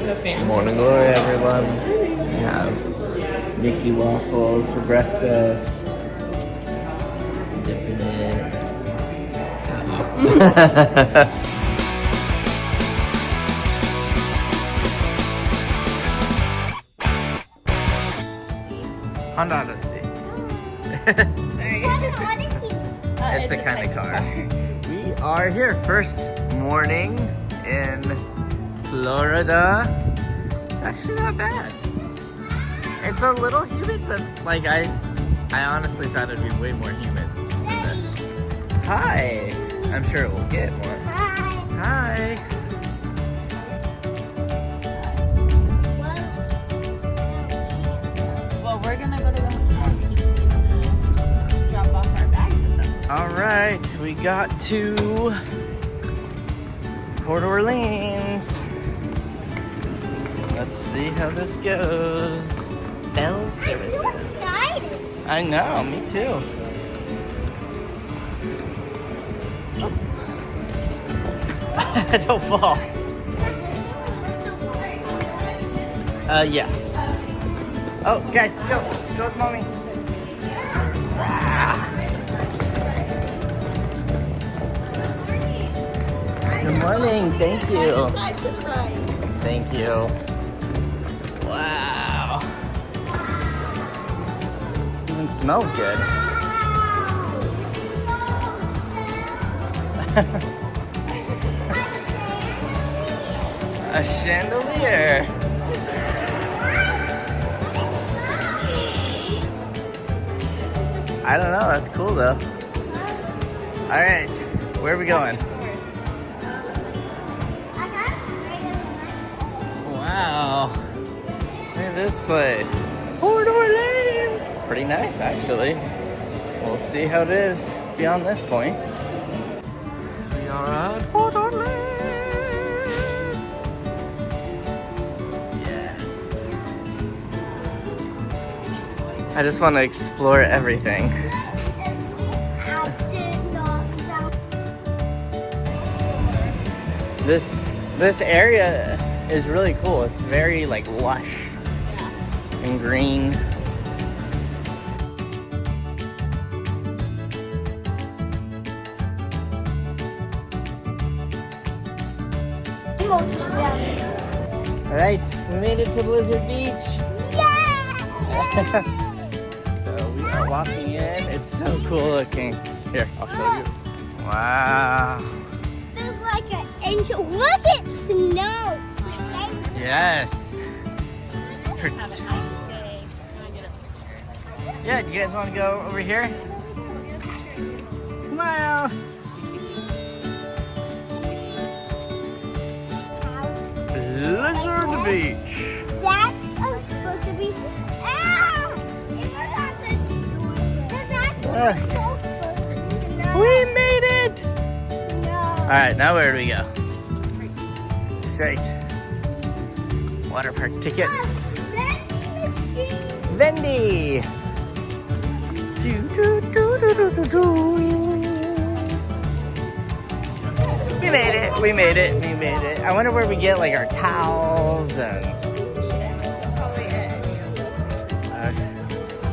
Morning glory, everyone. We have Mickey waffles for breakfast. Dipping it. Honda Odyssey. It's a kind of car. We are here. First morning in Florida. It's actually not bad. It's a little humid, but like I honestly thought it'd be way more humid than this. Hi. I'm sure it will get more. Hi. Well, we're gonna go to the hotel to drop off our bags with us. All right, we got to Port Orleans. Let's see how this goes. Bell services. I'm so excited. I know, me too. Don't fall. Yes. Oh, guys, go. Go with mommy. Good morning. Thank you. Thank you. Wow. Even smells good. A chandelier. I don't know. That's cool though. All right, where are we going? Wow. Look at this place. Port Orleans. Pretty nice, actually. We'll see how it is beyond this point. We are at Port Orleans. Yes. I just want to explore everything. This area is really cool. It's very like lush and green. All right, we made it to Blizzard Beach. Yeah! So we are walking in. It's so cool looking. Here, I'll show you. Wow. There's like an angel. Look at snow. Yes. Have a nice day. Yeah, do you guys want to go over here? Smile. Blizzard Beach. That's supposed to be. Ah! We made it. No. All right, now where do we go? Straight. Water park tickets. Vendy. We made it. We made it. We made it. I wonder where we get like our towels and.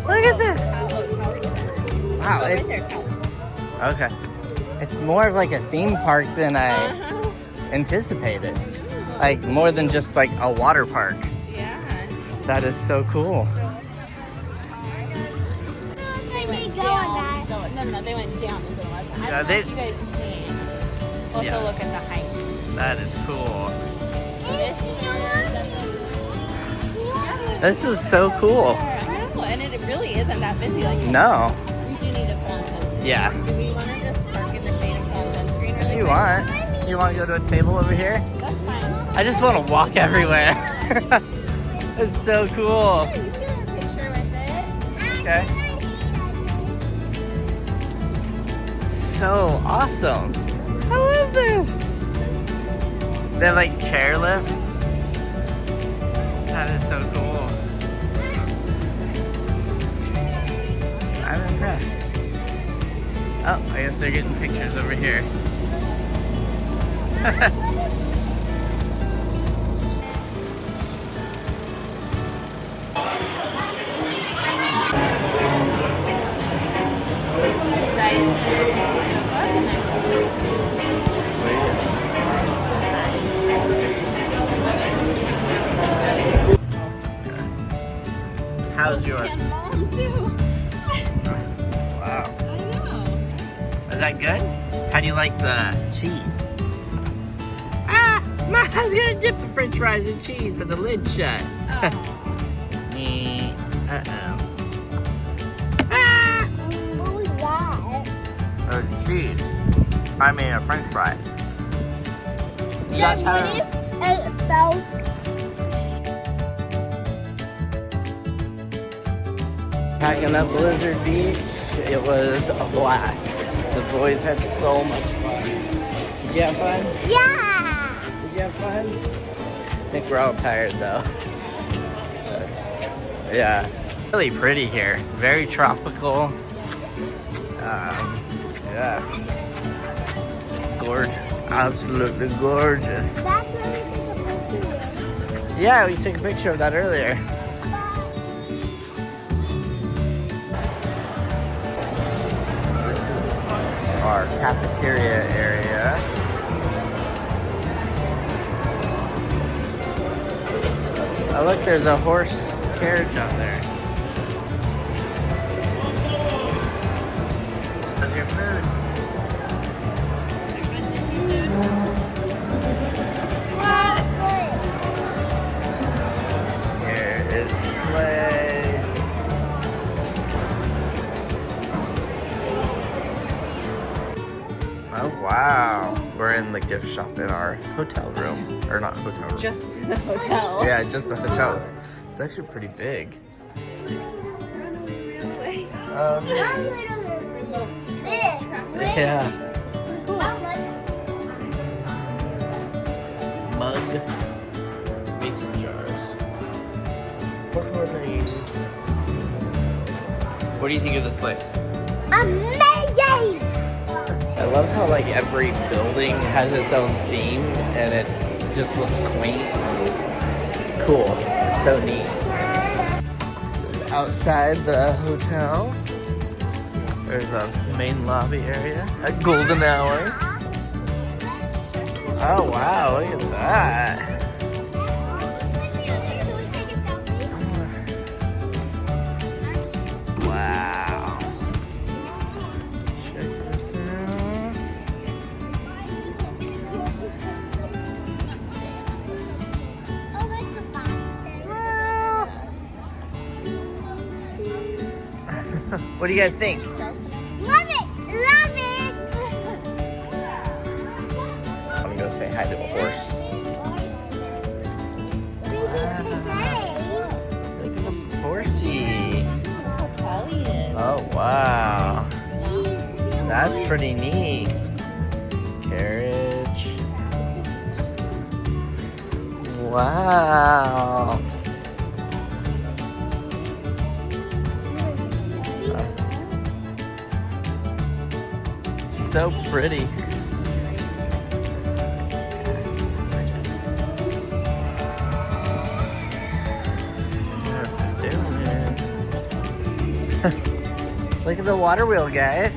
Look at this. Wow, it's okay. It's more of like a theme park than I anticipated. Like more than just like a water park. Yeah. That is so cool. They went down. No, they went down into the water. I Yeah, don't know if you guys can also Yeah. look at the height. That is cool. This This is so cool. I know, and it really isn't that busy. Like No. we do need a phone sunscreen. Yeah. Do we want to just park in the shade of phone sunscreen? Really You quick? want? You want to go to a table over here? That's fine. I just want to walk everywhere. It's so cool. You can get a picture with it. Okay. So awesome. I love this. They're like chair lifts. That is so cool. I'm impressed. Oh, I guess they're getting pictures over here. how's yours? And mom too. Wow. I know. Is that good? How do you like the cheese? Ah, I was gonna dip the french fries in cheese, but the lid's shut. Oh. Uh-oh. What was that? Oh, cheese. I mean a french fry. You guys Then what have... if it fell? Packing up Blizzard Beach. It was a blast. The boys had so much fun. Did you have fun? Yeah. Did you have fun? I think we're all tired though. Yeah. Really pretty here. Very tropical. Yeah. Gorgeous. Absolutely gorgeous. That's what we think about. Yeah, we took a picture of that earlier. This is our cafeteria area. Oh look, there's a horse carriage out there. How's your food? Here is the place. Oh wow. We're in the gift shop in our hotel room. Or not hotel room. Just in the hotel. Yeah, just the hotel. It's actually pretty big. Yeah. Mug. Mason jars. 4 please. What do you think of this place? Amazing! I love how like every building has its own theme and it just looks quaint. Cool. It's so neat. This is outside the hotel. There's the main lobby area. A golden hour. Oh wow, look at that. Wow. Check this out. Oh, that's a Boston. What do you guys think? Love it! Love it! I'm gonna say hi to a horse. Maybe today. Look at the horsey. How tall he is. Oh wow. That's pretty neat. Carriage. Wow. So pretty. Look at the water wheel, guys.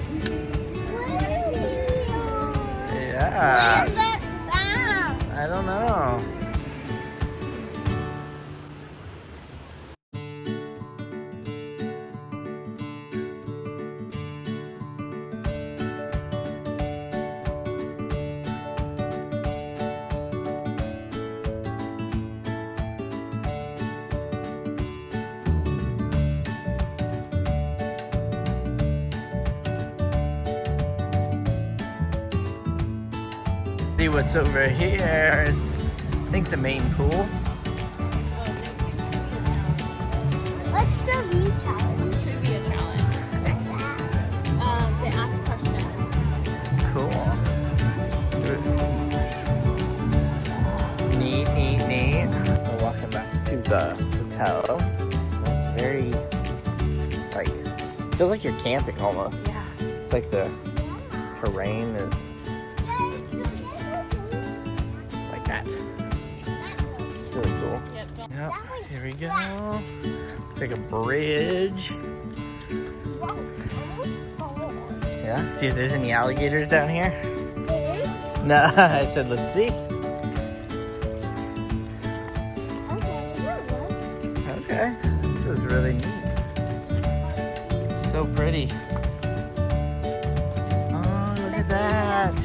Yeah. What is that sound? I don't know. See what's over here is, I think, the main pool. What's the V challenge? Trivia challenge. They ask questions. Cool. Neat, neat, neat. We're walking back to the hotel. It's very, like, feels like you're camping almost. Yeah. It's like the terrain is like that. It's really cool. Yep. Yep, here we go. Take a bridge. Yeah, see if there's any alligators down here. No, I said let's see. Okay, let's is really neat. It's so pretty. Oh, look at that.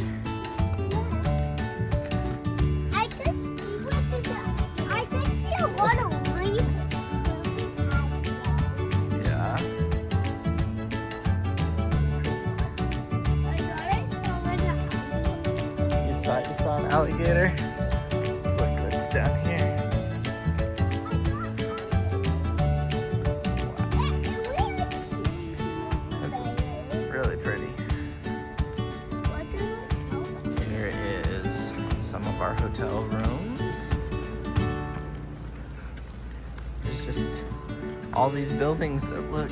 I can see I can see a lot of leaves. Yeah. You thought you saw an alligator? Let's look what's down here. Really pretty. Here is some of our hotel rooms. There's just all these buildings that look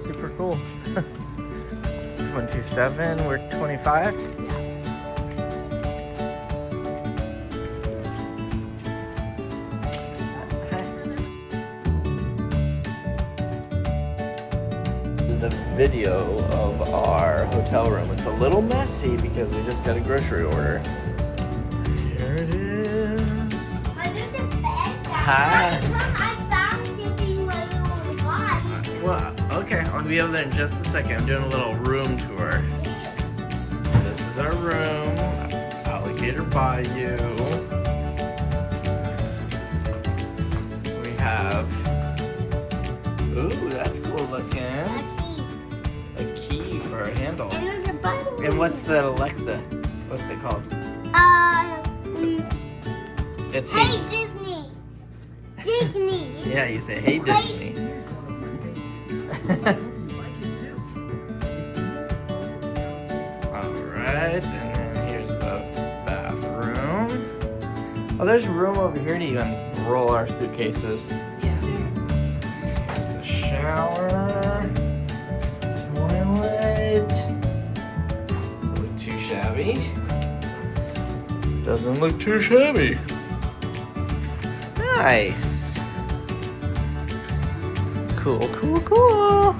super cool. It's 127, we're 25. The video of our hotel room. It's a little messy because we just got a grocery order. Here it is. Hi. I found something where you were body. Well, okay, I'll be over there in just a second. I'm doing a little room tour. This is our room. Alligator Bayou. We have. Ooh, that's cool looking. A key for a handle. And there's a button. And what's that Alexa? What's it called? It's Hey Disney. Disney. Yeah, you say, hey Disney. Alright, and then here's the bathroom. Oh, there's room over here to even roll our suitcases. Yeah. Here's the shower. Toilet. Doesn't look too shabby. Doesn't look too shabby. Nice. Cool, cool, cool.